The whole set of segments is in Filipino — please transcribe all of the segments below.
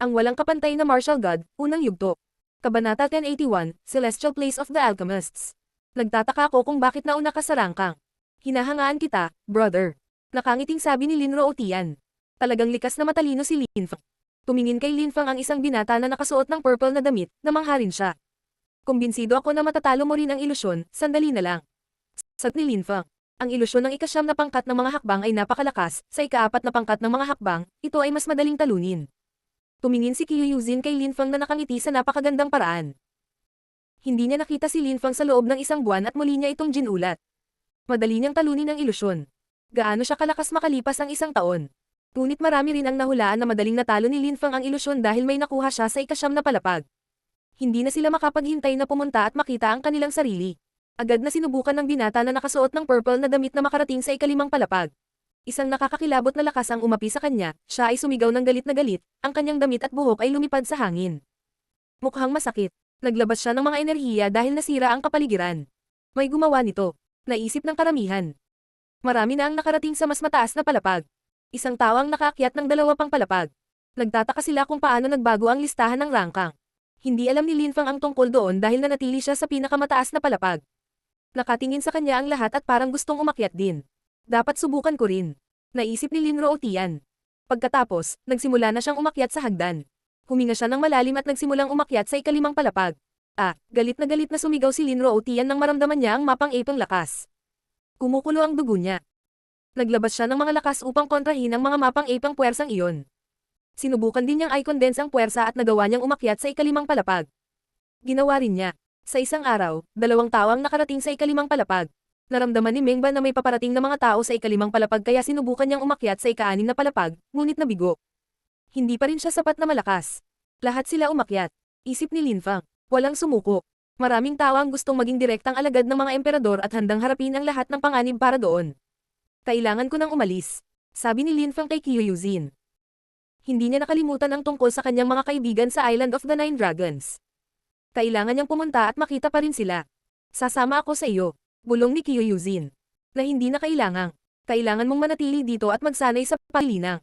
Ang walang kapantay na martial god, unang yugto. Kabanata 1081, Celestial Place of the Alchemists. Nagtataka ako kung bakit nauna ka sa rangkang. Hinahangaan kita, brother. Nakangiting sabi ni Linro Otian. Talagang likas na matalino si Linfang. Tumingin kay Linfang ang isang binata na nakasuot ng purple na damit, namangha rin siya. Kumbinsido ako na matatalo mo rin ang ilusyon, sandali na lang. Sagot ni Linfang. Ang ilusyon ng ikasyam na pangkat ng mga hakbang ay napakalakas, sa ikaapat na pangkat ng mga hakbang, ito ay mas madaling talunin. Tumingin si Kyuyuzin kay Linfang na nakangiti sa napakagandang paraan. Hindi niya nakita si Linfang sa loob ng isang buwan at muli niya itong ginulat. Madali niyang talunin ang ilusyon. Gaano siya kalakas makalipas ang isang taon. Ngunit marami rin ang nahulaan na madaling natalo ni Linfang ang ilusyon dahil may nakuha siya sa ikasyam na palapag. Hindi na sila makapaghintay na pumunta at makita ang kanilang sarili. Agad na sinubukan ng binata na nakasuot ng purple na damit na makarating sa ikalimang palapag. Isang nakakakilabot na lakas ang umapi sa kanya, siya ay sumigaw ng galit na galit, ang kanyang damit at buhok ay lumipad sa hangin. Mukhang masakit. Naglabas siya ng mga enerhiya dahil nasira ang kapaligiran. May gumawa nito. Naisip ng karamihan. Marami na ang nakarating sa mas mataas na palapag. Isang tao ang nakaakyat ng dalawa pang palapag. Nagtataka sila kung paano nagbago ang listahan ng rangkang. Hindi alam ni Linfang ang tungkol doon dahil nanatili siya sa pinakamataas na palapag. Nakatingin sa kanya ang lahat at parang gustong umakyat din. Dapat subukan ko rin. Naisip ni Linro Otian. Pagkatapos, nagsimula na siyang umakyat sa hagdan. Huminga siya ng malalim at nagsimulang umakyat sa ikalimang palapag. Galit na sumigaw si Linro Otian nang maramdaman niya ang mapang-ipang lakas. Kumukulo ang dugo niya. Naglabas siya ng mga lakas upang kontrahin ang mga mapang-ipang puwersang iyon. Sinubukan din niyang i-condense ang puwersa at nagawa niyang umakyat sa ikalimang palapag. Ginawa rin niya. Sa isang araw, 2 tao ang nakarating sa ikalimang palapag. Naramdaman ni Mengba na may paparating na mga tao sa ikalimang palapag kaya sinubukan niyang umakyat sa ika-6 na palapag, ngunit nabigo. Hindi pa rin siya sapat na malakas. Lahat sila umakyat. Isip ni Linfang. Walang sumuko. Maraming tao ang gustong maging direktang alagad ng mga emperador at handang harapin ang lahat ng panganib para doon. Kailangan ko nang umalis. Sabi ni Linfang kay Kyuyuzin. Hindi niya nakalimutan ang tungkol sa kanyang mga kaibigan sa Island of the Nine Dragons. Kailangan niyang pumunta at makita pa rin sila. Sasama ako sa iyo. Bulong ni Kyuyuzin. Na hindi na kailangan. Kailangan mong manatili dito at magsanay sa paglinang.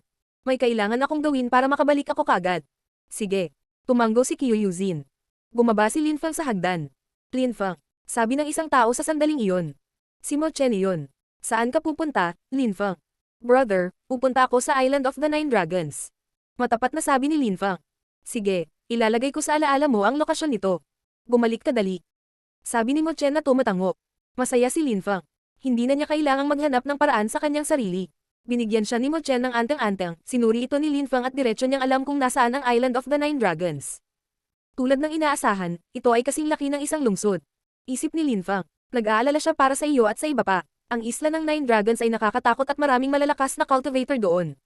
May kailangan akong gawin para makabalik ako kagad. Sige. Tumanggo si Kyuyuzin. Bumaba si Linfang sa hagdan. Linfang. Sabi ng isang tao sa sandaling iyon. Si Mo Chen iyon. Saan ka pupunta, Linfang? Brother, pupunta ako sa Island of the Nine Dragons. Matapat na sabi ni Linfang. Sige, ilalagay ko sa alaala mo ang lokasyon nito. Bumalik ka dali. Sabi ni Mo Chen na tumatango. Masaya si Linfang. Hindi na niya kailangang maghanap ng paraan sa kanyang sarili. Binigyan siya ni Mo Chen ng anteng-anteng, sinuri ito ni Linfang at diretsyo niyang alam kung nasaan ang Island of the Nine Dragons. Tulad ng inaasahan, ito ay kasing laki ng isang lungsod. Isip ni Linfang, nag-aalala siya para sa iyo at sa iba pa. Ang isla ng Nine Dragons ay nakakatakot at maraming malalakas na cultivator doon.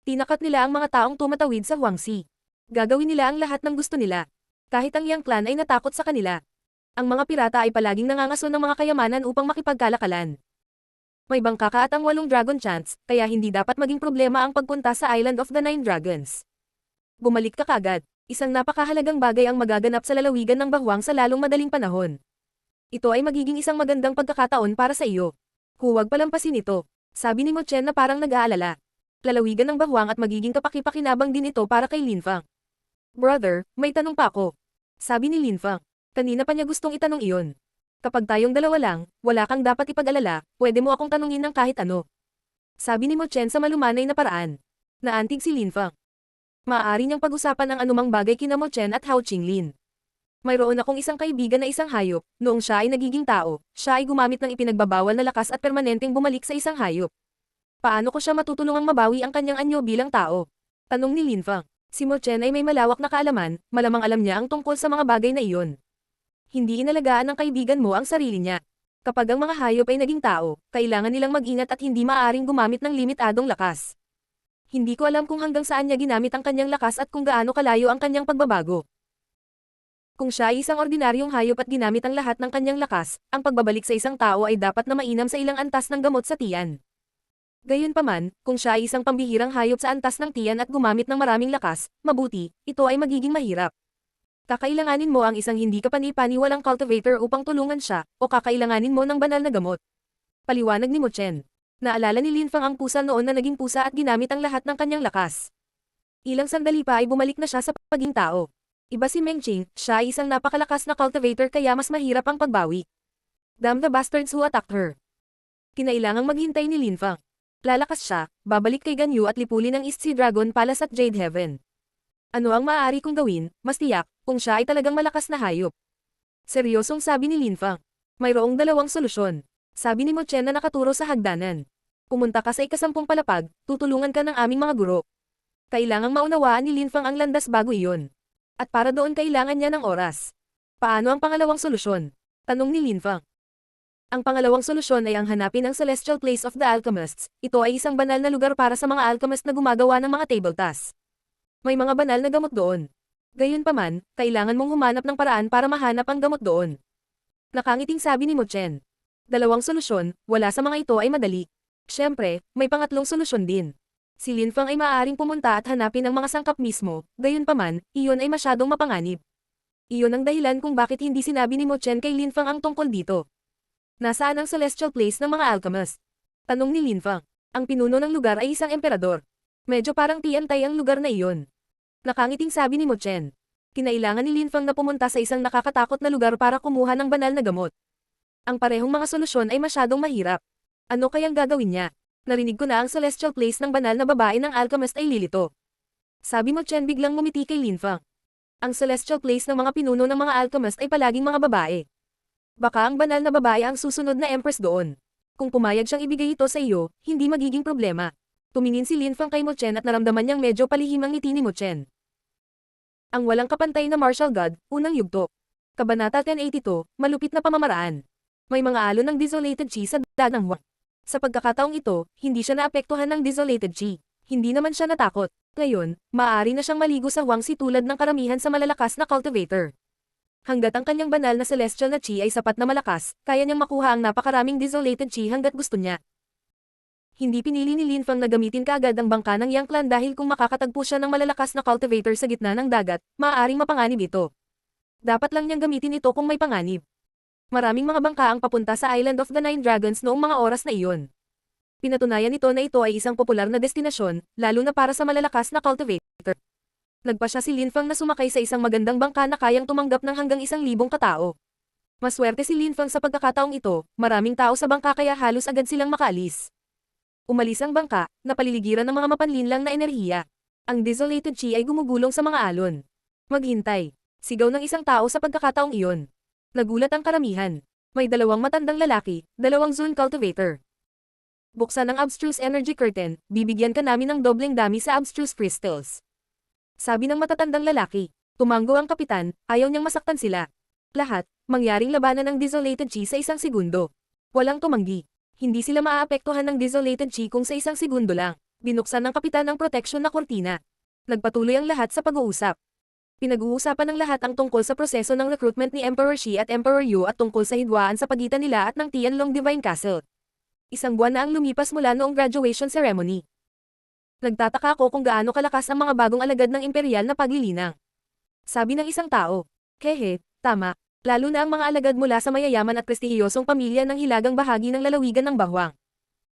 Tinakat nila ang mga taong tumatawid sa Huangxi. Gagawin nila ang lahat ng gusto nila. Kahit ang Yang clan ay natakot sa kanila. Ang mga pirata ay palaging nangangaso ng mga kayamanan upang makipagkalakalan. May bangka ka at ang 8 dragon chants, kaya hindi dapat maging problema ang pagpunta sa Island of the Nine Dragons. Bumalik ka kagad. Isang napakahalagang bagay ang magaganap sa lalawigan ng Bahuang sa lalong madaling panahon. Ito ay magiging isang magandang pagkakataon para sa iyo. Huwag palampasin ito. Sabi ni Mo Chen na parang nag-aalala. Lalawigan ng Bahuang at magiging kapaki-pakinabang din ito para kay Linfang. Brother, may tanong pa ako. Sabi ni Linfang. Kanina pa niya gustong itanong iyon. Kapag tayong dalawa lang, wala kang dapat ipag-alala, pwede mo akong tanungin ng kahit ano. Sabi ni Mo Chen sa malumanay na paraan. Naantig si Linfang. Maaari niyang pag-usapan ang anumang bagay kina Mo Chen at Hao Qinglin. Mayroon akong isang kaibigan na isang hayop, noong siya ay nagiging tao, siya ay gumamit ng ipinagbabawal na lakas at permanenteng bumalik sa isang hayop. Paano ko siya matutulungang mabawi ang kanyang anyo bilang tao? Tanong ni Linfang. Si Mo Chen ay may malawak na kaalaman, malamang alam niya ang tungkol sa mga bagay na iyon. Hindi inalagaan ng kaibigan mo ang sarili niya. Kapag ang mga hayop ay naging tao, kailangan nilang mag-ingat at hindi maaaring gumamit ng limitadong lakas. Hindi ko alam kung hanggang saan niya ginamit ang kanyang lakas at kung gaano kalayo ang kanyang pagbabago. Kung siya ay isang ordinaryong hayop at ginamit ang lahat ng kanyang lakas, ang pagbabalik sa isang tao ay dapat na mainam sa ilang antas ng gamot sa tiyan. Gayunpaman, kung siya ay isang pambihirang hayop sa antas ng tiyan at gumamit ng maraming lakas, mabuti, ito ay magiging mahirap. Kakailanganin mo ang isang hindi kapani-paniwalang cultivator upang tulungan siya, o kakailanganin mo ng banal na gamot. Paliwanag ni Mo Chen. Naalala ni Linfang ang pusa noon na naging pusa at ginamit ang lahat ng kanyang lakas. Ilang sandali pa ay bumalik na siya sa pagiging tao. Iba si Meng Qing, siya ay isang napakalakas na cultivator kaya mas mahirap ang pagbawi. Damn the bastards who attacked her. Kinailangang maghintay ni Lin Fang. Lalakas siya, babalik kay Ganyu at lipulin ang East Sea Dragon Palace at Jade Heaven. Ano ang maaari kong gawin, mas tiyak, kung siya ay talagang malakas na hayop? Seryosong sabi ni Lin Fang. Mayroong dalawang solusyon. Sabi ni Mo Chen na nakaturo sa hagdanan. Pumunta ka sa ikasampung palapag, tutulungan ka ng aming mga guro. Kailangang maunawaan ni Lin Fang ang landas bago iyon. At para doon kailangan niya ng oras. Paano ang pangalawang solusyon? Tanong ni Lin Fang. Ang pangalawang solusyon ay ang hanapin ang Celestial Place of the Alchemists. Ito ay isang banal na lugar para sa mga alchemist na gumagawa ng mga table tasks. May mga banal na gamot doon. Gayunpaman, kailangan mong humanap ng paraan para mahanap ang gamot doon. Nakangiting sabi ni Mo Chen. Dalawang solusyon, wala sa mga ito ay madali. Siyempre, may pangatlong solusyon din. Si Lin Fang ay maaaring pumunta at hanapin ang mga sangkap mismo, gayunpaman, iyon ay masyadong mapanganib. Iyon ang dahilan kung bakit hindi sinabi ni Mo Chen kay Lin Fang ang tungkol dito. Nasaan ang Celestial Place ng mga alchemist? Tanong ni Lin Fang. Ang pinuno ng lugar ay isang emperador. Medyo parang Tiantay ang lugar na iyon. Nakangiting sabi ni Mo Chen. Kinailangan ni Lin Fang na pumunta sa isang nakakatakot na lugar para kumuha ng banal na gamot. Ang parehong mga solusyon ay masyadong mahirap. Ano kayang gagawin niya? Narinig ko na ang Celestial Place ng banal na babae ng alchemist ay lilito. Sabi Mo Chen biglang ngumiti kay Lin Fang. Ang Celestial Place ng mga pinuno ng mga alchemist ay palaging mga babae. Baka ang banal na babae ang susunod na empress doon. Kung pumayag siyang ibigay ito sa iyo, hindi magiging problema. Tumingin si Lin Fang kay Mo Chen at naramdaman niyang medyo palihim ang ngiti ni Mo Chen. Ang walang kapantay na martial god, unang yugto. Kabanata 1082, malupit na pamamaraan. May mga alon ng Desolated Chi sa dagat ng Huang. Sa pagkakataong ito, hindi siya naapektuhan ng Desolated Chi. Hindi naman siya natakot. Ngayon, maaari na siyang maligo sa Huangzi tulad ng karamihan sa malalakas na cultivator. Hanggat ang kanyang banal na celestial na chi ay sapat na malakas, kaya niyang makuha ang napakaraming Desolated Chi hanggat gusto niya. Hindi pinili ni Lin Fang na gamitin kaagad ang bangka ng Yang Clan dahil kung makakatagpo siya ng malalakas na cultivator sa gitna ng dagat, maaaring mapanganib ito. Dapat lang niyang gamitin ito kung may panganib. Maraming mga bangka ang papunta sa Island of the Nine Dragons noong mga oras na iyon. Pinatunayan nito na ito ay isang popular na destinasyon, lalo na para sa malalakas na cultivator. Nagpasya si Lin Fang na sumakay sa isang magandang bangka na kayang tumanggap ng hanggang 1,000 katao. Maswerte si Lin Fang sa pagkakataong ito, maraming tao sa bangka kaya halos agad silang makaalis. Umalis ang bangka, napaliligiran ng mga mapanlinlang na enerhiya. Ang Desolated Chi ay gumugulong sa mga alon. Maghintay. Sigaw ng isang tao sa pagkakataong iyon. Nagulat ang karamihan. May dalawang matandang lalaki, dalawang Zun cultivator. Buksan ang abstruse energy curtain, bibigyan ka namin ng dobleng dami sa abstruse crystals. Sabi ng matatandang lalaki. Tumanggo ang kapitan, ayaw niyang masaktan sila. Lahat, mangyaring labanan ng Desolated Chi sa 1 segundo. Walang tumanggi. Hindi sila maaapektuhan ng Desolated Chi kung sa 1 segundo lang. Binuksan ng kapitan ang protection na kortina. Nagpatuloy ang lahat sa pag-uusap. Pinag-uusapan ng lahat ang tungkol sa proseso ng recruitment ni Emperor Shi at Emperor Yu at tungkol sa hidwaan sa pagitan nila at ng Tianlong Divine Castle. 1 buwan na ang lumipas mula noong graduation ceremony. Nagtataka ako kung gaano kalakas ang mga bagong alagad ng imperial na paglilinang. Sabi ng isang tao. Hehe, tama. Lalo na ang mga alagad mula sa mayayaman at prestihiyosong pamilya ng hilagang bahagi ng lalawigan ng Bahwang.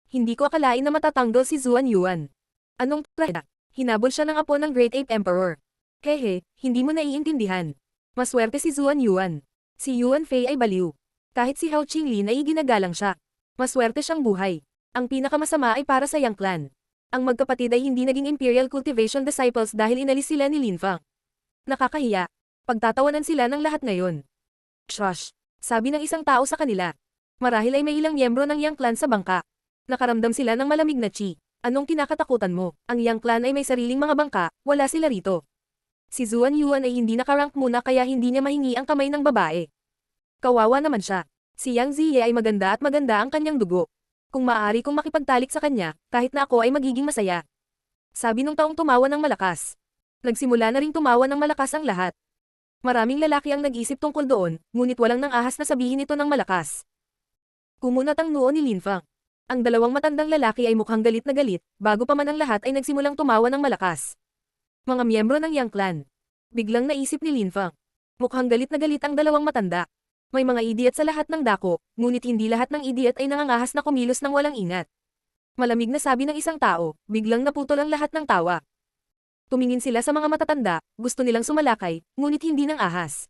Hindi ko akalain na matatanggol si Zuan Yuan. Anong traheda? Hinabol siya ng apo ng Great Ape Emperor. Hehe, hindi mo naiintindihan. Maswerte si Zuan Yuan. Si Yuan Fei ay baliw. Kahit si Hao Qinglin ay ginagalang siya. Maswerte siyang buhay. Ang pinakamasama ay para sa Yang Clan. Ang magkapatid ay hindi naging Imperial Cultivation Disciples dahil inalis sila ni Lin Fang. Nakakahiya. Pagtatawanan sila ng lahat ngayon. Shush! Sabi ng isang tao sa kanila. Marahil ay may ilang miyembro ng Yang Clan sa bangka. Nakaramdam sila ng malamig na chi. Anong kinakatakutan mo? Ang Yang Clan ay may sariling mga bangka, wala sila rito. Si Zuan Yuan ay hindi nakarank muna kaya hindi niya mahingi ang kamay ng babae. Kawawa naman siya. Si Yang Ziye ay maganda at maganda ang kanyang dugo. Kung maaari kong makipagtalik sa kanya, kahit na ako ay magiging masaya. Sabi nung taong tumawa ng malakas. Nagsimula na ring tumawa ng malakas ang lahat. Maraming lalaki ang nag-isip tungkol doon, ngunit walang nang ahas na sabihin ito ng malakas. Kumunat ang noo ni Lin Fang. Ang dalawang matandang lalaki ay mukhang galit na galit, bago pa man ang lahat ay nagsimulang tumawa ng malakas. Mga miyembro ng Yang Clan. Biglang naisip ni Lin Fang. Mukhang galit na galit ang dalawang matanda. May mga idiot sa lahat ng dako, ngunit hindi lahat ng idiot ay nangangahas na kumilos ng walang ingat. Malamig na sabi ng isang tao, biglang naputol ang lahat ng tawa. Tumingin sila sa mga matatanda, gusto nilang sumalakay, ngunit hindi ng ahas.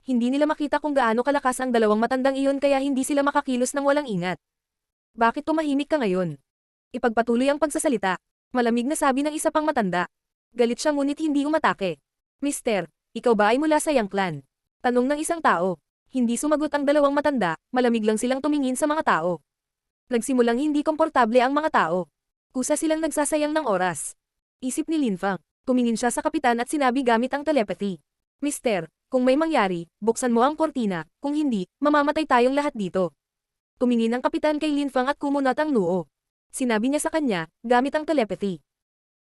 Hindi nila makita kung gaano kalakas ang dalawang matandang iyon kaya hindi sila makakilos ng walang ingat. Bakit tumahimik ka ngayon? Ipagpatuloy ang pagsasalita. Malamig na sabi ng isa pang matanda. Galit siya ngunit hindi umatake. Mister, ikaw ba ay mula sa Yang Clan? Tanong ng isang tao. Hindi sumagot ang dalawang matanda, malamig lang silang tumingin sa mga tao. Nagsimulang hindi komportable ang mga tao. Kusa silang nagsasayang ng oras. Isip ni Linfang. Tumingin siya sa kapitan at sinabi gamit ang telepathy. Mister, kung may mangyari, buksan mo ang kortina, kung hindi, mamamatay tayong lahat dito. Tumingin ang kapitan kay Linfang at kumunat ang noo. Sinabi niya sa kanya, gamit ang telepathy.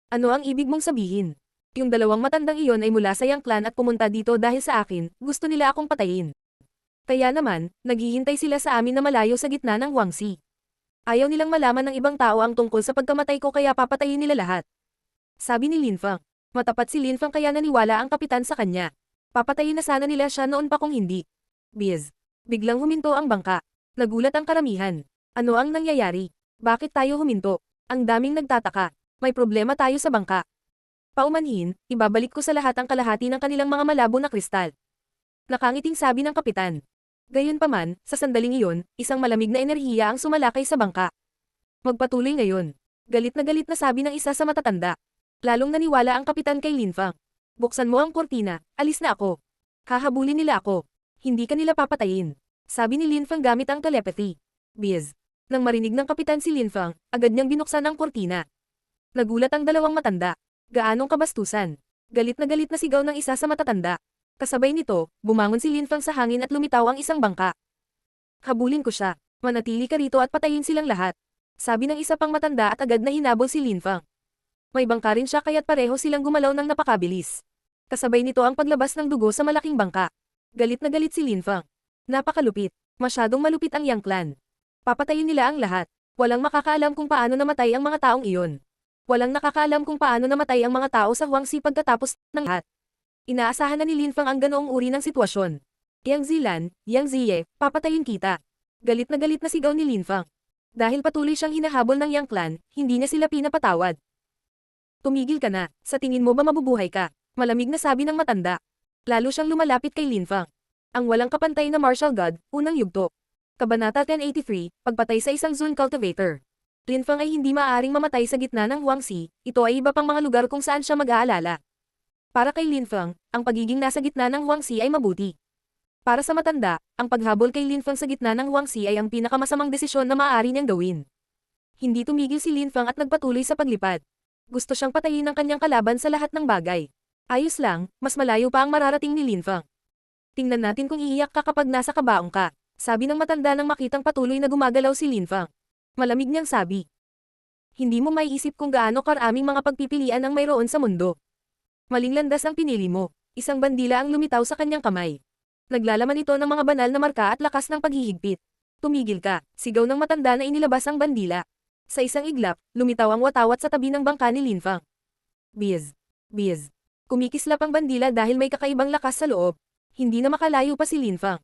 Ano ang ibig mong sabihin? Yung dalawang matandang iyon ay mula sa Yang Clan at pumunta dito dahil sa akin, gusto nila akong patayin. Kaya naman, naghihintay sila sa amin na malayo sa gitna ng Huangxi. Ayaw nilang malaman ng ibang tao ang tungkol sa pagkamatay ko kaya papatayin nila lahat. Sabi ni Linfang. Matapat si Linfang kaya naniwala ang kapitan sa kanya. Papatayin na sana nila siya noon pa kung hindi. Biz. Biglang huminto ang bangka. Nagulat ang karamihan. Ano ang nangyayari? Bakit tayo huminto? Ang daming nagtataka. May problema tayo sa bangka. Paumanhin, ibabalik ko sa lahat ang kalahati ng kanilang mga malabo na kristal. Nakangiting sabi ng kapitan. Gayunpaman, sa sandaling iyon, isang malamig na enerhiya ang sumalakay sa bangka. Magpatuloy ngayon. Galit na sabi ng isa sa matatanda. Lalong naniwala ang kapitan kay Linfang. Buksan mo ang kortina, alis na ako. Hahabulin nila ako. Hindi ka nila papatayin. Sabi ni Linfang gamit ang telepathy. Biz. Nang marinig ng kapitan si Linfang, agad niyang binuksan ang kortina. Nagulat ang dalawang matanda. Gaanong kabastusan. Galit na sigaw ng isa sa matatanda. Kasabay nito, bumangon si Linfang sa hangin at lumitaw ang isang bangka. Habulin ko siya. Manatili ka rito at patayin silang lahat. Sabi ng isa pang matanda at agad na hinabol si Linfang. May bangka rin siya kaya't pareho silang gumalaw ng napakabilis. Kasabay nito ang paglabas ng dugo sa malaking bangka. Galit na galit si Linfang. Napakalupit. Masyadong malupit ang Yang Clan. Papatayin nila ang lahat. Walang makakaalam kung paano namatay ang mga taong iyon. Walang nakakaalam kung paano namatay ang mga tao sa Huangxi pagkatapos ng lahat. Inaasahan na ni Linfang ang ganoong uri ng sitwasyon. Yang Zilan, Yang Ziye, papatayin kita. Galit na sigaw ni Linfang. Dahil patuloy siyang hinahabol ng Yang Clan, hindi niya sila pinapatawad. Tumigil ka na, sa tingin mo ba mabubuhay ka? Malamig na sabi ng matanda. Lalo siyang lumalapit kay Linfang. Ang walang kapantay na martial god, unang yugto. Kabanata 1083, pagpatay sa isang Zun cultivator. Linfang ay hindi maaaring mamatay sa gitna ng Huangxi, ito ay iba pang mga lugar kung saan siya mag-aalala. Para kay Linfang, ang pagiging nasa gitna ng Huangxi ay mabuti. Para sa matanda, ang paghabol kay Linfang sa gitna ng Huangxi ay ang pinakamasamang desisyon na maaari niyang gawin. Hindi tumigil si Linfang at nagpatuloy sa paglipad. Gusto siyang patayin ng kanyang kalaban sa lahat ng bagay. Ayos lang, mas malayo pa ang mararating ni Linfang. Tingnan natin kung iiyak ka kapag nasa kabaong ka, sabi ng matanda nang makitang patuloy na gumagalaw si Linfang. Malamig niyang sabi. Hindi mo maiisip kung gaano karaming mga pagpipilian ang mayroon sa mundo. Maling landas ang pinili mo. Isang bandila ang lumitaw sa kanyang kamay. Naglalaman ito ng mga banal na marka at lakas ng paghihigpit. Tumigil ka, sigaw ng matanda na inilabas ang bandila. Sa isang iglap, lumitaw ang watawat sa tabi ng bangka ni Linfang. Biz. Biz. Kumikislap ang bandila dahil may kakaibang lakas sa loob. Hindi na makalayo pa si Linfang.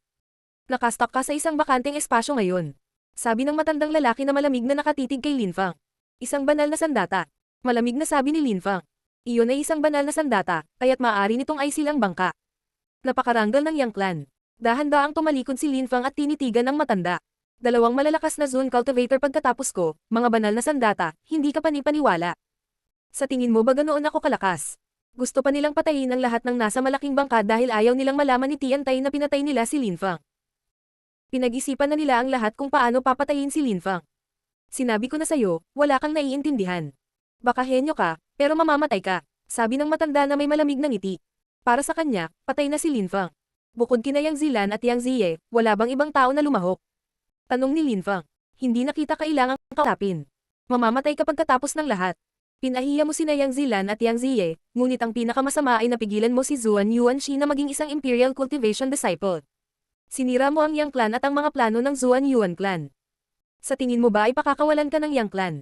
Nakastak ka sa isang bakanteng espasyo ngayon. Sabi ng matandang lalaki na malamig na nakatitig kay Linfang. Isang banal na sandata. Malamig na sabi ni Linfang. Iyon ay isang banal na sandata, kaya't maaari nitong ay silang bangka. Napakaranggal ng Yang Clan. Dahan-daang tumalikod si Linfang at tinitigan ng matanda. Dalawang malalakas na Zun cultivator pagkatapos ko, mga banal na sandata, hindi ka panipaniwala. Sa tingin mo ba ganoon ako kalakas? Gusto pa nilang patayin ang lahat ng nasa malaking bangka dahil ayaw nilang malaman ni Tiantay na pinatay nila si Linfang. Pinag-isipan na nila ang lahat kung paano papatayin si Linfang. Sinabi ko na sa'yo, wala kang naiintindihan. Baka henyo ka, pero mamamatay ka, sabi ng matanda na may malamig na ngiti. Para sa kanya, patay na si Linfang. Bukod kina Yang Zilan at Yang Ziye, wala bang ibang tao na lumahok? Tanong ni Linfang. Hindi na kita kailangang kausapin. Mamamatay ka pagkatapos ng lahat. Pinahiya mo sina Yang Zilan at Yang Ziye, ngunit ang pinakamasama ay napigilan mo si Zuan Yuanxi na maging isang Imperial Cultivation Disciple. Sinira mo ang Yang Clan at ang mga plano ng Zuan Yuan Clan. Sa tingin mo ba ay pakakawalan ka ng Yang Clan?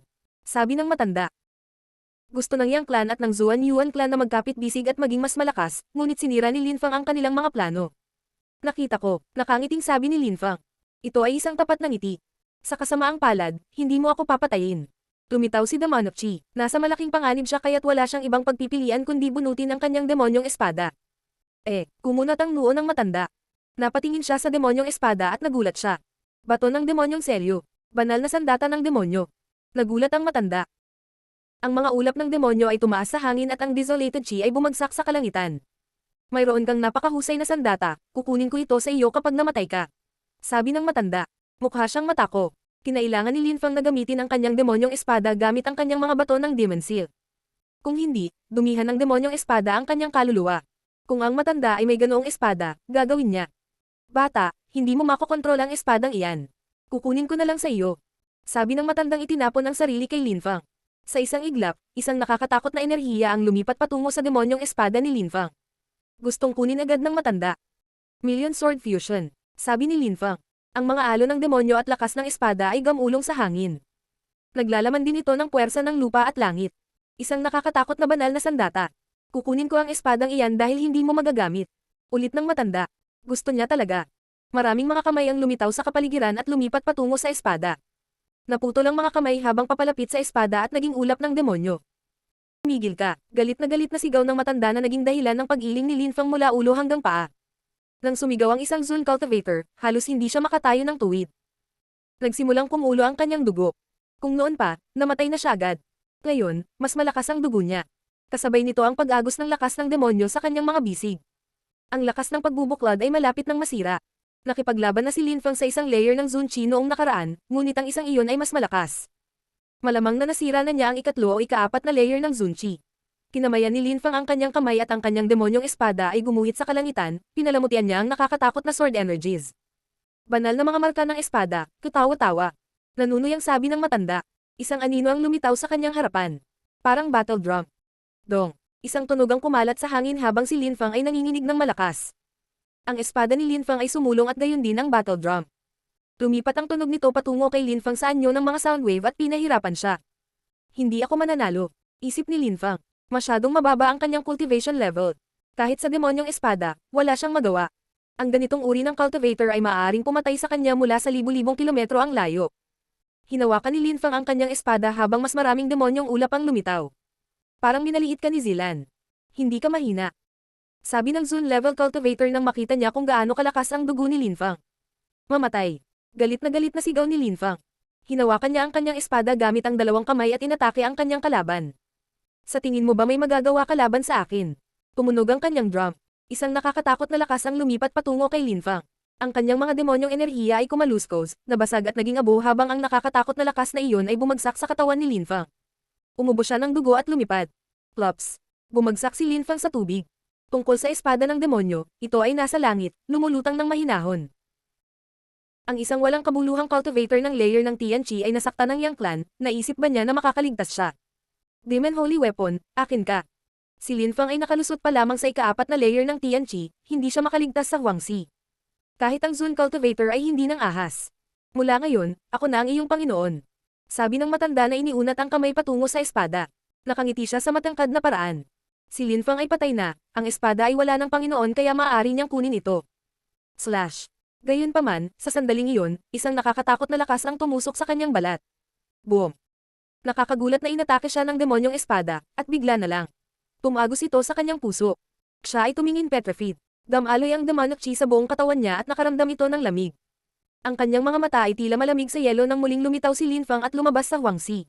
Sabi ng matanda. Gusto ng Yang Clan at ng Zuan Yuan Clan na magkapit-bisig at maging mas malakas, ngunit sinira ni Linfang ang kanilang mga plano. Nakita ko, nakangiting sabi ni Linfang. Ito ay isang tapat na ngiti. Sa kasamaang palad, hindi mo ako papatayin. Lumitaw si Demon of Chi. Nasa malaking panganib siya kaya't wala siyang ibang pagpipilian kundi bunutin ang kanyang demonyong espada. Kumunat ang noo ng matanda. Napatingin siya sa demonyong espada at nagulat siya. Bato ng demonyong selyo. Banal na sandata ng demonyo. Nagulat ang matanda. Ang mga ulap ng demonyo ay tumaas sa hangin at ang desolated chi ay bumagsak sa kalangitan. Mayroon kang napakahusay na sandata, kukunin ko ito sa iyo kapag namatay ka. Sabi ng matanda. Mukha siyang matako. Kinailangan ni Lin Fang na gamitin ang kanyang demonyong espada gamit ang kanyang mga bato ng Demon Seal. Kung hindi, dumihan ng demonyong espada ang kanyang kaluluwa. Kung ang matanda ay may ganoong espada, gagawin niya. Bata, hindi mo makokontrol ang espadang iyan. Kukunin ko na lang sa iyo. Sabi ng matandang itinapon ang sarili kay Lin Fang. Sa isang iglap, isang nakakatakot na enerhiya ang lumipat patungo sa demonyong espada ni Lin Fang. Gustong kunin agad ng matanda. Million Sword Fusion. Sabi ni Lin Fang. Ang mga alon ng demonyo at lakas ng espada ay gamulong sa hangin. Naglalaman din ito ng puwersa ng lupa at langit. Isang nakakatakot na banal na sandata. Kukunin ko ang espadang iyan dahil hindi mo magagamit. Ulit ng matanda. Gusto niya talaga. Maraming mga kamay ang lumitaw sa kapaligiran at lumipat patungo sa espada. Naputol ang mga kamay habang papalapit sa espada at naging ulap ng demonyo. Tumigil ka. Galit na sigaw ng matanda na naging dahilan ng pag-iling ni Lin Fang mula ulo hanggang paa. Nang sumigaw ang isang Zun Cultivator, halos hindi siya makatayo ng tuwid. Nagsimulang kumulo ang kanyang dugo. Kung noon pa, namatay na siya agad. Ngayon, mas malakas ang dugo niya. Kasabay nito ang pag-agos ng lakas ng demonyo sa kanyang mga bisig. Ang lakas ng pagbubuklod ay malapit ng masira. Nakipaglaban na si Lin Fang sa isang layer ng Zun Chi noong nakaraan, ngunit ang isang iyon ay mas malakas. Malamang na nasira na niya ang ikatlo o ikaapat na layer ng Zun Chi. Kinamayan ni Lin Fang ang kanyang kamay at ang kanyang demonyong espada ay gumuhit sa kalangitan, pinalamutian niya ang nakakatakot na sword energies. Banal na mga marka ng espada, kutawa-tawa. Nanunuyang sabi ng matanda. Isang anino ang lumitaw sa kanyang harapan. Parang battle drum. Dong. Isang tunog ang kumalat sa hangin habang si Lin Fang ay nanginginig ng malakas. Ang espada ni Lin Fang ay sumulong at gayon din ang battle drum. Lumipat ang tunog nito patungo kay Lin Fang sa anyo ng mga sound wave at pinahirapan siya. Hindi ako mananalo. Isip ni Lin Fang. Masyadong mababa ang kanyang cultivation level. Kahit sa demonyong espada, wala siyang magawa. Ang ganitong uri ng cultivator ay maaaring pumatay sa kanya mula sa libu-libong kilometro ang layo. Hinawakan ni Lin Fang ang kanyang espada habang mas maraming demonyong ulap ang lumitaw. Parang minaliit ka ni Zilan. Hindi ka mahina. Sabi ng Zun level cultivator nang makita niya kung gaano kalakas ang dugo ni Lin Fang. Mamatay. Galit na sigaw ni Lin Fang. Hinawakan niya ang kanyang espada gamit ang dalawang kamay at inatake ang kanyang kalaban. Sa tingin mo ba may magagawa ka laban sa akin? Tumunog ang kanyang drum. Isang nakakatakot na lakas ang lumipat patungo kay Lin Fang. Ang kanyang mga demonyong enerhiya ay kumaluskos, nabasag at naging abo habang ang nakakatakot na lakas na iyon ay bumagsak sa katawan ni Lin Fang. Umubo siya ng dugo at lumipad. Plops. Bumagsak si Lin Fang sa tubig. Tungkol sa espada ng demonyo, ito ay nasa langit, lumulutang ng mahinahon. Ang isang walang kabuluhang cultivator ng layer ng Tian Chi ay nasaktan ng Yang Clan, naisip ba niya na makakaligtas siya? Demon Holy Weapon, akin ka. Si Lin Fang ay nakalusot pa lamang sa ikaapat na layer ng Tian Chi, hindi siya makaligtas sa Huangzi. Kahit ang Zun Cultivator ay hindi ng ahas. Mula ngayon, ako na ang iyong Panginoon. Sabi ng matanda na iniunat ang kamay patungo sa espada. Nakangiti siya sa matangkad na paraan. Si Lin Fang ay patay na, ang espada ay wala ng Panginoon kaya maaari niyang kunin ito. Slash. Gayunpaman, sa sandaling iyon, isang nakakatakot na lakas ang tumusok sa kanyang balat. Boom. Nakakagulat na inatake siya ng demonyong espada, at bigla na lang. Tumagos ito sa kanyang puso. Siya ay tumingin petrified. Damaloy ang Demon of Chi sa buong katawan niya at nakaramdam ito ng lamig. Ang kanyang mga mata ay tila malamig sa yelo nang muling lumitaw si Lin Fang at lumabas sa Huangzi.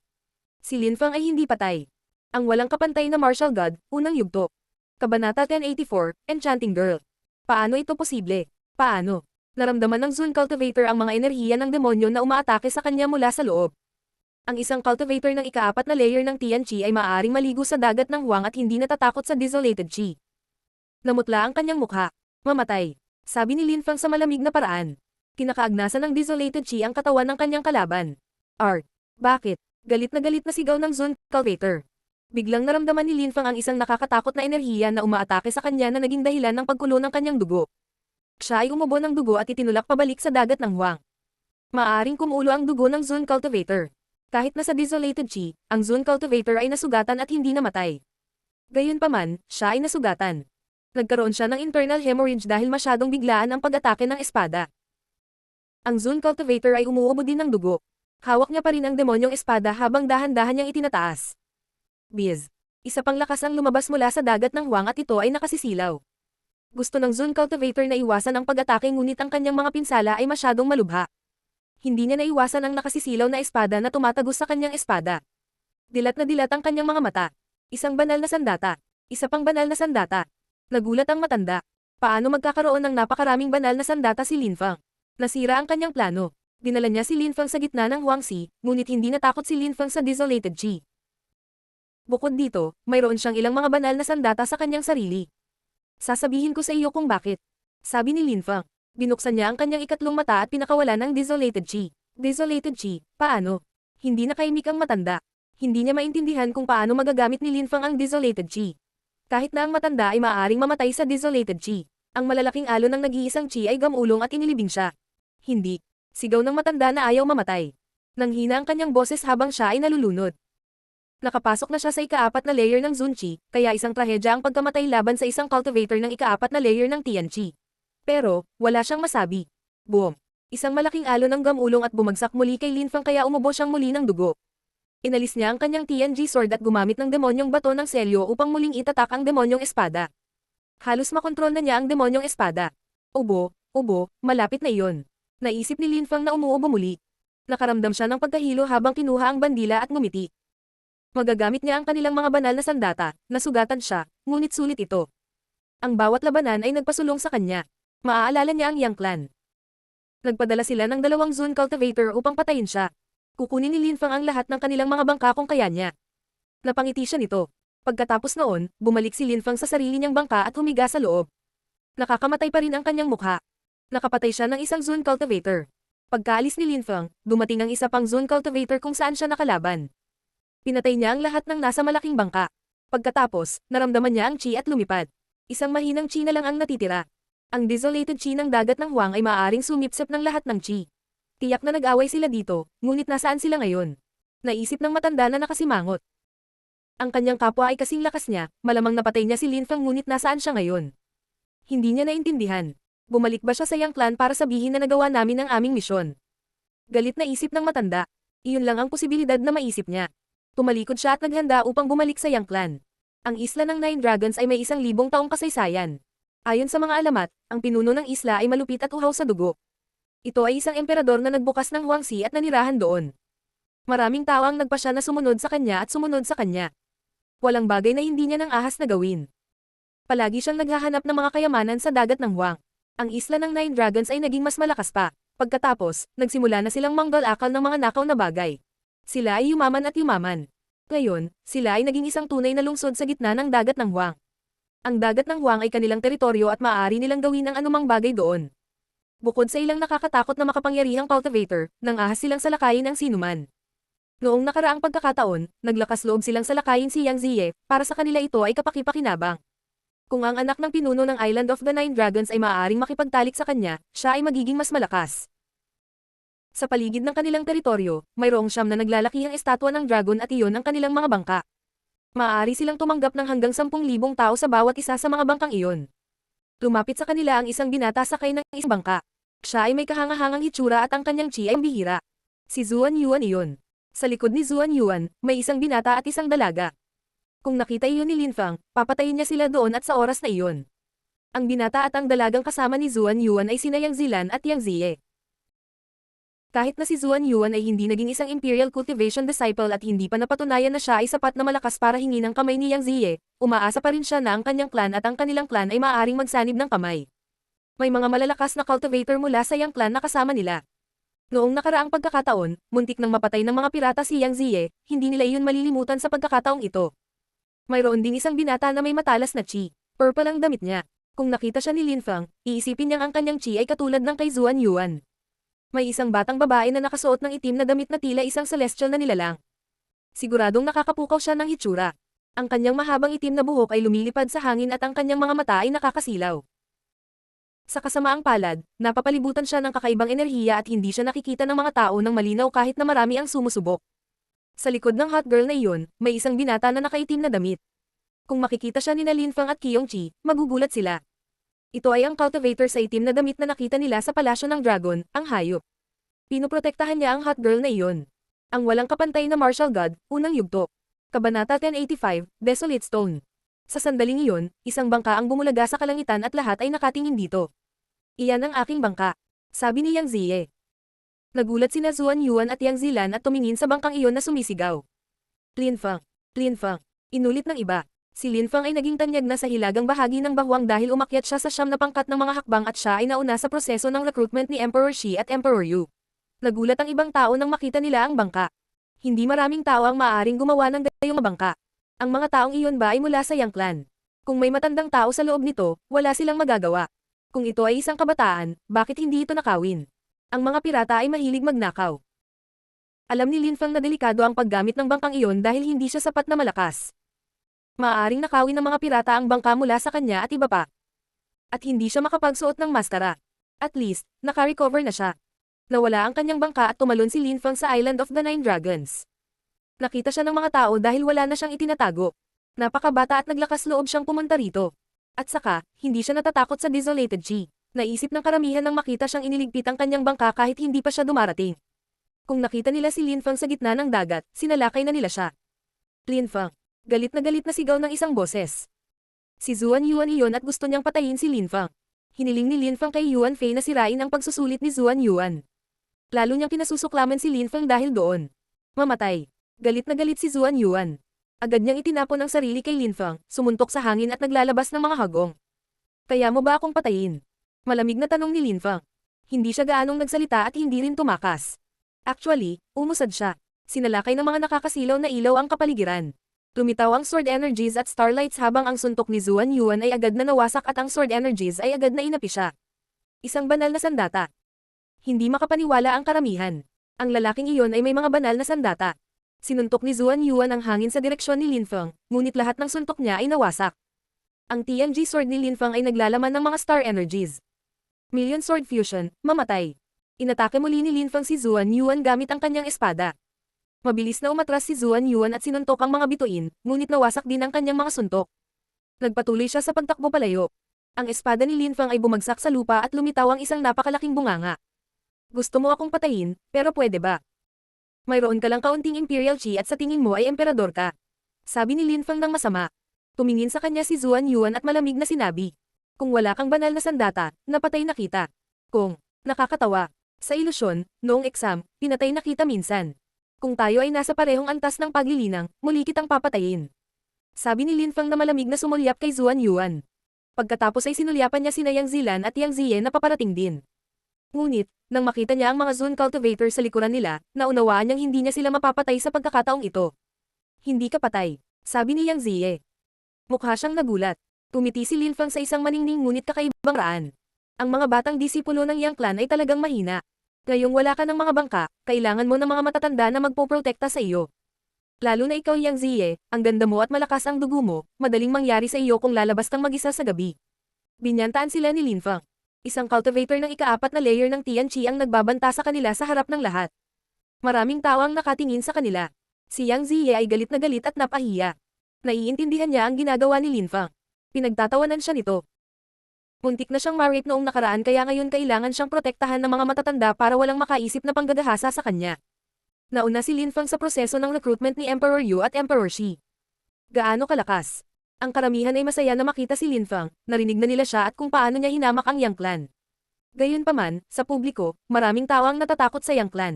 Si Lin Fang ay hindi patay. Ang walang kapantay na martial god, unang yugto. Kabanata 1084, Enchanting Girl. Paano ito posible? Paano? Naramdaman ng Zun Cultivator ang mga enerhiya ng demonyo na umaatake sa kanya mula sa loob. Ang isang cultivator ng ikaapat na layer ng Tian Chi ay maaaring maligo sa dagat ng Huang at hindi natatakot sa desolated Chi. Namutla ang kanyang mukha. Mamatay. Sabi ni Lin Fang sa malamig na paraan. Kinakaagnasan ng desolated Chi ang katawan ng kanyang kalaban. Art. Bakit? Galit na sigaw ng Zun Cultivator. Biglang naramdaman ni Lin Fang ang isang nakakatakot na enerhiya na umaatake sa kanya na naging dahilan ng pagkulo ng kanyang dugo. Siya ay umubo ng dugo at itinulak pabalik sa dagat ng Huang. Maaring kumulo ang dugo ng Zun Cultivator. Kahit nasa desolated Chi, ang Zun Cultivator ay nasugatan at hindi namatay. Gayunpaman, siya ay nasugatan. Nagkaroon siya ng internal hemorrhage dahil masyadong biglaan ang pag-atake ng espada. Ang Zun Cultivator ay umuubo din ng dugo. Hawak niya pa rin ang demonyong espada habang dahan-dahan niyang itinataas. Biz. Isa pang lakas ang lumabas mula sa dagat ng Huang at ito ay nakasisilaw. Gusto ng Zone Cultivator na iwasan ang pag-atake ngunit ang kanyang mga pinsala ay masyadong malubha. Hindi niya naiwasan ang nakasisilaw na espada na tumatagos sa kanyang espada. Dilat na dilat ang kanyang mga mata. Isang banal na sandata. Isa pang banal na sandata. Nagulat ang matanda. Paano magkakaroon ng napakaraming banal na sandata si Lin Feng? Nasira ang kanyang plano. Dinala niya si Lin Feng sa gitna ng Huangxi, ngunit hindi natakot si Lin Feng sa Desolated Chi. Bukod dito, mayroon siyang ilang mga banal na sandata sa kanyang sarili. Sasabihin ko sa iyo kung bakit. Sabi ni Lin Feng. Binuksan niya ang kanyang ikatlong mata at pinakawalan ng Desolated Chi. Desolated Chi, paano? Hindi nakaimik ang matanda. Hindi niya maintindihan kung paano magagamit ni Lin Feng ang Desolated Chi. Kahit na ang matanda ay maaaring mamatay sa Desolated Chi. Ang malalaking alon ng nag-iisang Chi ay gamulong at inilibing siya. Hindi. Sigaw ng matanda na ayaw mamatay. Nanghina ang kanyang boses habang siya ay nalulunod. Nakapasok na siya sa ika-4 na layer ng Zun Chi, kaya isang trahedya ang pagkamatay laban sa isang cultivator ng ika-4 na layer ng Tian Chi. Pero, wala siyang masabi. Boom! Isang malaking alon ng gamulong at bumagsak muli kay Lin Feng kaya umubos siyang muli ng dugo. Inalis niya ang kanyang TNG sword at gumamit ng demonyong bato ng selyo upang muling itatak ang demonyong espada. Halos makontrol na niya ang demonyong espada. Ubo, malapit na iyon. Naisip ni Lin Feng na umuubo muli. Nakaramdam siya ng pagkahilo habang kinuha ang bandila at ngumiti. Magagamit niya ang kanilang mga banal na sandata, nasugatan siya, ngunit sulit ito. Ang bawat labanan ay nagpasulong sa kanya. Maaalala niya ang Yang Clan. Nagpadala sila ng 2 Zone Cultivator upang patayin siya. Kukunin ni Lin Feng ang lahat ng kanilang mga bangka kung kaya niya. Napangiti siya nito. Pagkatapos noon, bumalik si Lin Feng sa sarili niyang bangka at humiga sa loob. Nakakamatay pa rin ang kanyang mukha. Nakapatay siya ng isang Zone Cultivator. Pagkaalis ni Lin Feng, dumating ang isa pang Zone Cultivator kung saan siya nakalaban. Pinatay niya ang lahat ng nasa malaking bangka. Pagkatapos, naramdaman niya ang Chi at lumipad. Isang mahinang Chi na lang ang natitira. Ang Desolated Chi ng dagat ng Huang ay maaaring sumipsip ng lahat ng Chi. Tiyak na nag-away sila dito, ngunit nasaan sila ngayon? Naisip ng matanda na nakasimangot. Ang kanyang kapwa ay kasing lakas niya, malamang napatay niya si Lin Feng ngunit nasaan siya ngayon? Hindi niya naintindihan. Bumalik ba siya sa Yang Clan para sabihin na nagawa namin ang aming misyon? Galit na isip ng matanda. Iyon lang ang posibilidad na maisip niya. Tumalikod siya at naghanda upang bumalik sa Yang Clan. Ang isla ng Nine Dragons ay may 1,000 taong kasaysayan. Ayon sa mga alamat, ang pinuno ng isla ay malupit at uhaw sa dugo. Ito ay isang emperador na nagbukas ng Huangxi at nanirahan doon. Maraming tao ang nagpasya na sumunod sa kanya at sumunod sa kanya. Walang bagay na hindi niya nang ahas na gawin. Palagi siyang naghahanap ng mga kayamanan sa dagat ng Huang. Ang isla ng Nine Dragons ay naging mas malakas pa. Pagkatapos, nagsimula na silang manggal-akal ng mga nakaw na bagay. Sila ay yumaman at yumaman. Ngayon, sila ay naging isang tunay na lungsod sa gitna ng dagat ng Huang. Ang dagat ng Huang ay kanilang teritoryo at maaari nilang gawin ang anumang bagay doon. Bukod sa ilang nakakatakot na makapangyarihang cultivator, nang ahas silang salakayin ang sinuman. Noong nakaraang pagkakataon, naglakas loob silang salakayin si Yang Ziye, para sa kanila ito ay kapaki-pakinabang. Kung ang anak ng pinuno ng Island of the Nine Dragons ay maaaring makipagtalik sa kanya, siya ay magiging mas malakas. Sa paligid ng kanilang teritoryo, mayroong 9 na naglalakihang estatwa ng dragon at iyon ang kanilang mga bangka. Maaari silang tumanggap ng hanggang 10,000 tao sa bawat isa sa mga bangkang iyon. Lumapit sa kanila ang isang binata sakay ng isang bangka. Siya ay may kahangahangang hitsura at ang kanyang Chi ay bihira. Si Zuan Yuan iyon. Sa likod ni Zuan Yuan, may isang binata at isang dalaga. Kung nakita iyon ni Lin Feng, papatayin niya sila doon at sa oras na iyon. Ang binata at ang dalagang kasama ni Zuan Yuan ay sina Yang Zilan at Yang Ziye. Kahit na si Zuan Yuan ay hindi naging isang Imperial Cultivation Disciple at hindi pa napatunayan na siya ay sapat na malakas para hingin ang kamay ni Yang Ziye, umaasa pa rin siya na ang kanyang clan at ang kanilang clan ay maaaring magsanib ng kamay. May mga malalakas na cultivator mula sa Yang Clan na kasama nila. Noong nakaraang pagkakataon, muntik nang mapatay ng mga pirata si Yang Ziye, hindi nila iyon malilimutan sa pagkakataong ito. Mayroon ding isang binata na may matalas na Chi. Purple ang damit niya. Kung nakita siya ni Lin Feng, iisipin niyang ang kanyang Chi ay katulad ng kay Zuan Yuan. May isang batang babae na nakasuot ng itim na damit na tila isang celestial na nilalang. Siguradong nakakapukaw siya ng hitsura. Ang kanyang mahabang itim na buhok ay lumilipad sa hangin at ang kanyang mga mata ay nakakasilaw. Sa kasamaang palad, napapalibutan siya ng kakaibang enerhiya at hindi siya nakikita ng mga tao ng malinaw kahit na marami ang sumusubok. Sa likod ng hot girl na iyon, may isang binata na nakaitim na damit. Kung makikita siya ni Lin Feng at Qiyong Chi, magugulat sila. Ito ay ang cultivator sa itim na damit na nakita nila sa palasyo ng dragon, ang hayop. Pinoprotektahan niya ang hot girl na iyon. Ang walang kapantay na martial god, unang yugto. Kabanata 1085, Desolate Stone. Sa sandaling iyon, isang bangka ang bumulaga sa kalangitan at lahat ay nakatingin dito. Iyan ang aking bangka. Sabi ni Yang Ziye. Nagulat sina Zuan Yuan at Yang Zilan at tumingin sa bangkang iyon na sumisigaw. Lin Feng. Lin Feng. Inulit ng iba. Si Lin Feng ay naging tanyag na sa hilagang bahagi ng bahwang dahil umakyat siya sa siyam na pangkat ng mga hakbang at siya ay nauna sa proseso ng recruitment ni Emperor Shi at Emperor Yu. Nagulat ang ibang tao nang makita nila ang bangka. Hindi maraming tao ang maaaring gumawa ng gayong bangka. Ang mga taong iyon ba ay mula sa Yang Clan? Kung may matandang tao sa loob nito, wala silang magagawa. Kung ito ay isang kabataan, bakit hindi ito nakawin? Ang mga pirata ay mahilig magnakaw. Alam ni Lin Feng na delikado ang paggamit ng bangkang iyon dahil hindi siya sapat na malakas. Maaaring nakawin ng mga pirata ang bangka mula sa kanya at iba pa. At hindi siya makapagsuot ng maskara. At least, naka-recover na siya. Nawala ang kanyang bangka at tumalon si Lin Feng sa Island of the Nine Dragons. Nakita siya ng mga tao dahil wala na siyang itinatago. Napakabata at naglakas loob siyang pumunta rito. At saka, hindi siya natatakot sa Desolated Chi. Naisip ng karamihan nang makita siyang iniligpit ang kanyang bangka kahit hindi pa siya dumarating. Kung nakita nila si Lin Feng sa gitna ng dagat, sinalakay na nila siya. Lin Feng. Galit na sigaw ng isang boses. Si Zuan Yuan iyon at gusto niyang patayin si Lin Feng. Hiniling ni Lin Feng kay Yuan Fei na sirain ang pagsusulit ni Zuan Yuan. Lalo niyang kinasusuklaman si Lin Feng dahil doon. Mamatay. Galit na galit si Zuan Yuan. Agad niyang itinapon ang sarili kay Lin Feng, sumuntok sa hangin at naglalabas ng mga hagong. Kaya mo ba akong patayin? Malamig na tanong ni Lin Feng. Hindi siya gaanong nagsalita at hindi rin tumakas. Actually, umusad siya. Sinalakay ng mga nakakasilaw na ilaw ang kapaligiran. Lumitaw ang sword energies at starlights habang ang suntok ni Zuan Yuan ay agad na nawasak at ang sword energies ay agad na inapi siya. Isang banal na sandata. Hindi makapaniwala ang karamihan. Ang lalaking iyon ay may mga banal na sandata. Sinuntok ni Zuan Yuan ang hangin sa direksyon ni Lin Feng, ngunit lahat ng suntok niya ay nawasak. Ang TNG sword ni Lin Feng ay naglalaman ng mga star energies. Million sword fusion, mamatay. Inatake muli ni Lin Feng si Zuan Yuan gamit ang kanyang espada. Mabilis na umatras si Zuan Yuan at sinuntok ang mga bituin, ngunit nawasak din ang kanyang mga suntok. Nagpatuloy siya sa pagtakbo palayo. Ang espada ni Lin Feng ay bumagsak sa lupa at lumitaw ang isang napakalaking bunganga. Gusto mo akong patayin, pero pwede ba? Mayroon ka lang kaunting Imperial Chi at sa tingin mo ay emperador ka. Sabi ni Lin Feng ng masama. Tumingin sa kanya si Zuan Yuan at malamig na sinabi. Kung wala kang banal na sandata, napatay na kita. Kung, nakakatawa. Sa ilusyon, noong exam, pinatay na kita minsan. Kung tayo ay nasa parehong antas ng paglilinang, muli kitang papatayin. Sabi ni Lin Feng na malamig na sumulyap kay Zuan Yuan. Pagkatapos ay sinulyapan niya sina Yang Zilan at Yang Ziye na paparating din. Ngunit, nang makita niya ang mga Zun cultivator sa likuran nila, naunawaan niyang hindi niya sila mapapatay sa pagkakataong ito. Hindi ka patay, sabi ni Yang Ziye. Mukha siyang nagulat. Tumiti si Lin Feng sa isang maningning ngunit kakaibang raan. Ang mga batang disipulo ng Yang Clan ay talagang mahina. Ngayong wala ka ng mga bangka, kailangan mo ng mga matatanda na magpoprotekta sa iyo. Lalo na ikaw Yang Ziye, ang ganda mo at malakas ang dugo mo, madaling mangyari sa iyo kung lalabas kang mag-isa sa gabi. Binyantaan sila ni Lin Feng. Isang cultivator ng ika-4 na layer ng Tianqi ang nagbabanta sa kanila sa harap ng lahat. Maraming tao ang nakatingin sa kanila. Si Yang Ziye ay galit na galit at napahiya. Naiintindihan niya ang ginagawa ni Lin Feng. Pinagtatawanan siya nito. Muntik na siyang ma-rape noong nakaraan kaya ngayon kailangan siyang protektahan ng mga matatanda para walang makaisip na panggagahasa sa kanya. Nauna si Lin Feng sa proseso ng recruitment ni Emperor Yu at Emperor Shi. Gaano kalakas? Ang karamihan ay masaya na makita si Lin Feng, narinig na nila siya at kung paano niya hinamak ang Yang Clan. Gayunpaman, sa publiko, maraming tao ang natatakot sa Yang Clan.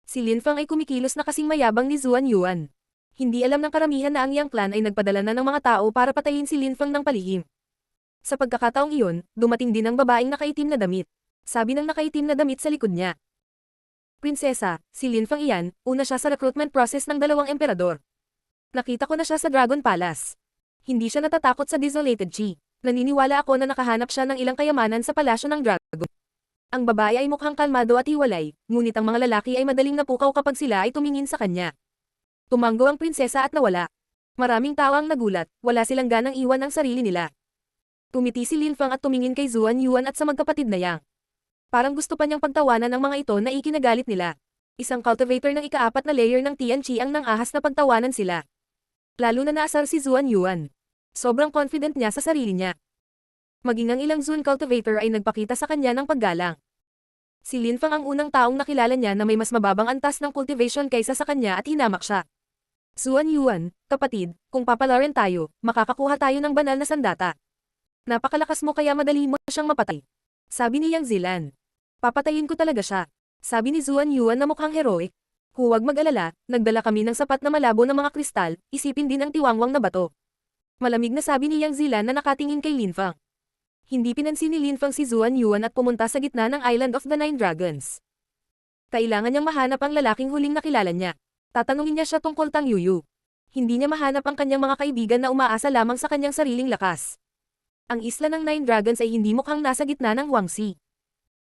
Si Lin Feng ay kumikilos na kasing mayabang ni Zuan Yuan. Hindi alam ng karamihan na ang Yang Clan ay nagpadala na ng mga tao para patayin si Lin Feng ng palihim. Sa pagkakataong iyon, dumating din ang babaeng nakaitim na damit. Sabi ng nakaitim na damit sa likod niya. Prinsesa, si Lin Feng iyan, una siya sa recruitment process ng 2 emperador. Nakita ko na siya sa Dragon Palace. Hindi siya natatakot sa Desolated Chi. Naniniwala ako na nakahanap siya ng ilang kayamanan sa palasyo ng Dragon. Ang babae ay mukhang kalmado at hiwalay, ngunit ang mga lalaki ay madaling napukaw kapag sila ay tumingin sa kanya. Tumanggo ang prinsesa at nawala. Maraming tao ang nagulat, wala silang ganang iwan ang sarili nila. Tumiti si Lin Feng at tumingin kay Zuan Yuan at sa magkapatid na Yang. Parang gusto pa niyang pagtawanan ang mga ito na ikinagalit nila. Isang cultivator ng ika-4 na layer ng Tianqi ang nang-ahas na pagtawanan sila. Lalo na naasar si Zuan Yuan. Sobrang confident niya sa sarili niya. Maging ang ilang Zun cultivator ay nagpakita sa kanya ng paggalang. Si Lin Fang ang unang taong nakilala niya na may mas mababang antas ng cultivation kaysa sa kanya at hinamak siya. Zuan Yuan, kapatid, kung papalarin tayo, makakakuha tayo ng banal na sandata. Napakalakas mo kaya madali mo siyang mapatay. Sabi ni Yang Zilan. Papatayin ko talaga siya. Sabi ni Zuan Yuan na mukhang heroic. Huwag mag-alala, nagdala kami ng sapat na malabo na mga kristal, isipin din ang tiwangwang na bato. Malamig na sabi ni Yang Zilan na nakatingin kay Lin Fang. Hindi pinansin ni Lin Fang si Zuan Yuan at pumunta sa gitna ng Island of the Nine Dragons. Kailangan niyang mahanap ang lalaking huling nakilala niya. Tatanungin niya siya tungkol Tang Yuyu. Hindi niya mahanap ang kanyang mga kaibigan na umaasa lamang sa kanyang sariling lakas. Ang isla ng Nine Dragons ay hindi mukhang nasa gitna ng Wangxi.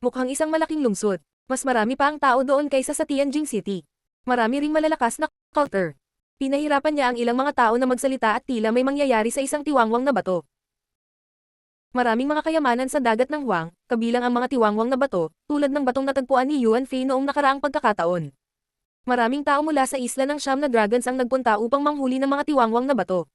Mukhang isang malaking lungsod. Mas marami pa ang tao doon kaysa sa Tianjin City. Marami ring malalakas na culter. Pinahirapan niya ang ilang mga tao na magsalita at tila may mangyayari sa isang tiwangwang na bato. Maraming mga kayamanan sa dagat ng Huang, kabilang ang mga tiwangwang na bato, tulad ng batong natagpuan ni Yuan Fei noong nakaraang pagkakataon. Maraming tao mula sa isla ng Siyam na Dragons ang nagpunta upang manghuli ng mga tiwangwang na bato.